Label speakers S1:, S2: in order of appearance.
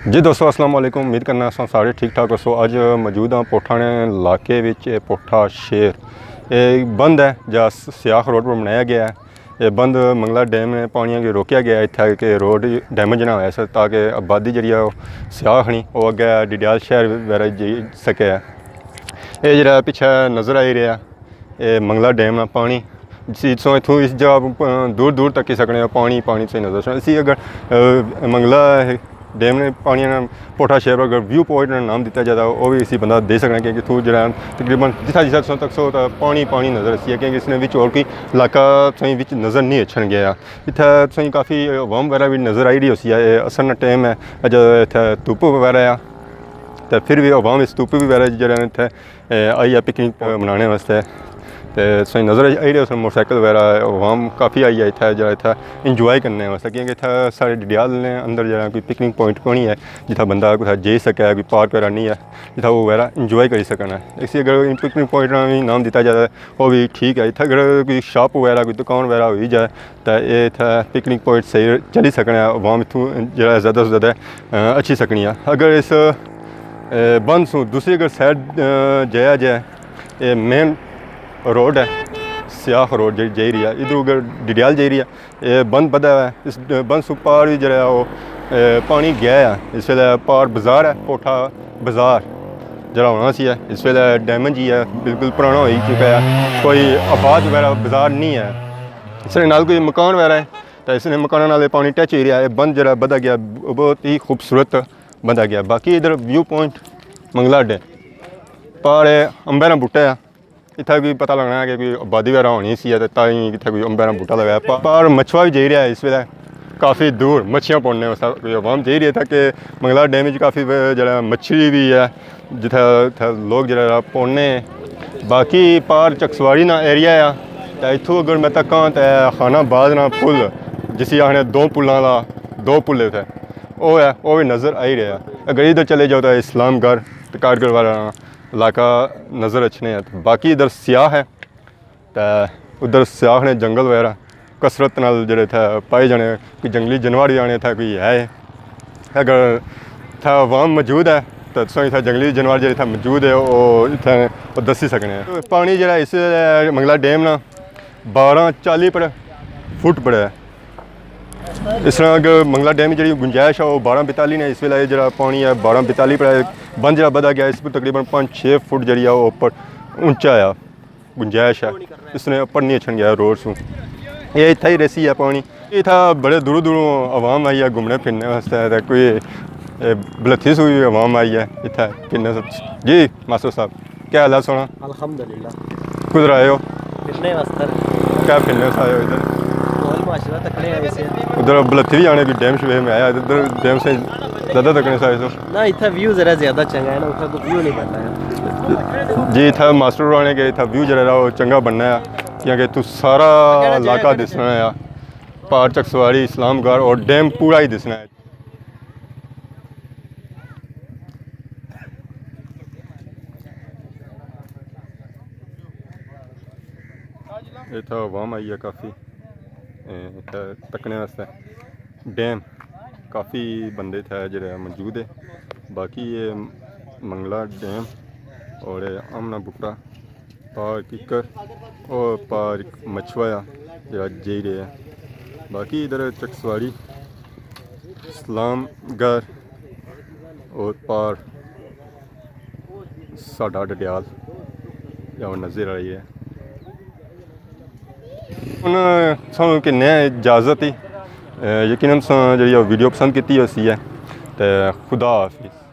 S1: जी दोस्तों अस्सलाम वालेकुम। उम्मीद करना सारे ठीक ठाक हो। अज मौजूद हाँ पोठाने इलाके विच पोठा शेर ये बंद है जहाँ सियाख रोड पर बनाया गया है। ये बंद मंगला डैम में पानी के रोकया गया है इतना कि रोड डैमेज ना हो ताकि आबादी जी सियाख नहीं वो अगे डिडियाल शहर वगैरह जी सके। ये जरा पिछे नज़र आई रहा ये मंगला डैम है पानी जिसों इतों इस जगह दूर दूर तक ही सकने पानी पानी से नज़र इसी अगर मंगला डैम ने पानी पोठा शहर अगर व्यू पॉइंट नाम दिता जाता वो भी इसी बंदा दे सकना क्योंकि इतों जरा तकरीबन जिथा जिथा तक सो पानी पानी नज़र सी है क्योंकि इसने विच और कोई इलाका सही विच नज़र नहीं अच्छन गया। इतना सही काफ़ी अवाम वगैरह भी नज़र आई रही होती है। असर टाइम है जो इतना धुप वगैरह आ तो फिर भी अवाम इस धुप वगैरह जरा इतने आई है पिकनिक मनाने वास्ते तो सही नज़र आई रही है। मोटरसाइकिल वगैरह अवाम काफ़ी आई है इतना जरा इतना इंजॉय करने वास्ते क्योंकि इतना सारे डिडियाल ने अंदर जरा कोई पिकनिक पॉइंट को नहीं है जितना बंदा कुछ जाई सके कोई पार्क वगैरह नहीं है जितना वो वगैरह इंजॉय करी सकना। इसी अगर पिकनिक पॉइंट भी नाम दिता जाए वो भी ठीक है। इतना अगर कोई शॉप वगैरह कोई दुकान वगैरह हो जाए तो ये इतना पिकनिक पॉइंट सही चली सकना अवाम इतों जरा ज़्यादा से ज़्यादा अच्छी सकनी है। अगर इस बंद सू दूसरी अगर साइड जाया जाए ये मेन रोड है सियाख रोड जी जा रही है इधर उधर डिडियाल जा रही है ये बंद पता है। इस बंद सू पार भी जरा वो पानी गया है इस वे पार बाज़ार है पोठा बाज़ार जरा होना सी है इस वे डैमेज ही है बिल्कुल पुराना हो चुका है कोई आबाद वगैरह बाज़ार नहीं है। इस नाल कोई मकान वगैरह है तो इसने मकान नाल पानी टच हो रहा है बंद जरा बदा गया बहुत ही खूबसूरत बंदा गया। बाकी इधर व्यू पॉइंट मंगला डैम पार अंबेरा बूटा है इतना भी पता लगना है कि कोई आबादी वगैरह होनी सी है तो इतना कोई अंबेरा बूटा लगाया पार मछुआ भी जा रहा है इस वे काफ़ी दूर मच्छियाँ पौड़ने कोई अवाम जा रही है ताकि मंगला डैम काफ़ी जरा मछली भी है जिथे लोग जरा पौड़ने। बाकी पार चकसवाड़ी ना एरिया है तो इतों अगर मैं तक तो खानाबाद ना पुल जिसी आखने दो पुलों का दो पुल थे वो है वो भी नज़र आ ही रहा। अगर इधर चले जाओ तो इस्लामगढ़ तो कारगिल वाला इलाका नज़र अच्छे हैं। तो बाकी इधर सियाह है तो उधर सियाह ने जंगल वगैरह कसरत नाल जड़े थे पाए जाने कोई जंगली जानवर भी आने था कोई है अगर था अवाम मौजूद है तो सो इतना जंगली जानवर जो इतना मौजूद है वो इतने दसी सकने। पानी जरा इस मंगला डैम ना 1240 पर फुट पड़ा है। इस तरह अगर मंगला डैम की जी गुंजाइश है वो 1242 ने इस वे जरा पानी है 1242 पर बंद जरा बदा गया इस पर तकरीबन 5-6 फुट जी ऊपर ऊंचा आया गुंजाइश है इसने ऊपर नहीं अच्छन गया रोड सू ये इतना ही रेसी है पानी। इतना बड़े दूरों दूरों अवाम आई है घूमने फिरने वास्ते कोई बलथी हुई अवाम आई है इतना फिरने जी। मास्टर साहब क्या हाल है सोना?
S2: अल्हम्दुलिल्लाह।
S1: कुधर आए हो?
S2: फिरने वास्ते
S1: क्या फिरने से आए हो इधर? उधर बलथी भी आने की डैम शे में आया इधर डैम से ज़्यादा तकने से आए तो
S2: ना इतना व्यू ज़रा ज़्यादा चंगा है ना उतना तो व्यू नहीं पता है
S1: जी। इतना मास्टर आने के इतना व्यू जरा वो चंगा बनना है क्योंकि तू सारा इलाका दिसना है पार चकसवाड़ी इस्लामगढ़ और डैम पूरा ही दिसना है। इतना अवाम आई है काफ़ी तकने वास्ते डैम काफ़ी बंदे थे जरा मौजूद है। बाकी ये मंगला डैम और आमना बुकरा पार किकर और पार मछुआ जरा जा रहे हैं। बाकी इधर चकसवाड़ी इस्लामगढ़ और पार साडा डडियाल या नज़र आई है। सानू किन्ने इजाज़त ही यकीनन जी वीडियो पसंद की है तो खुदा हाफिज़।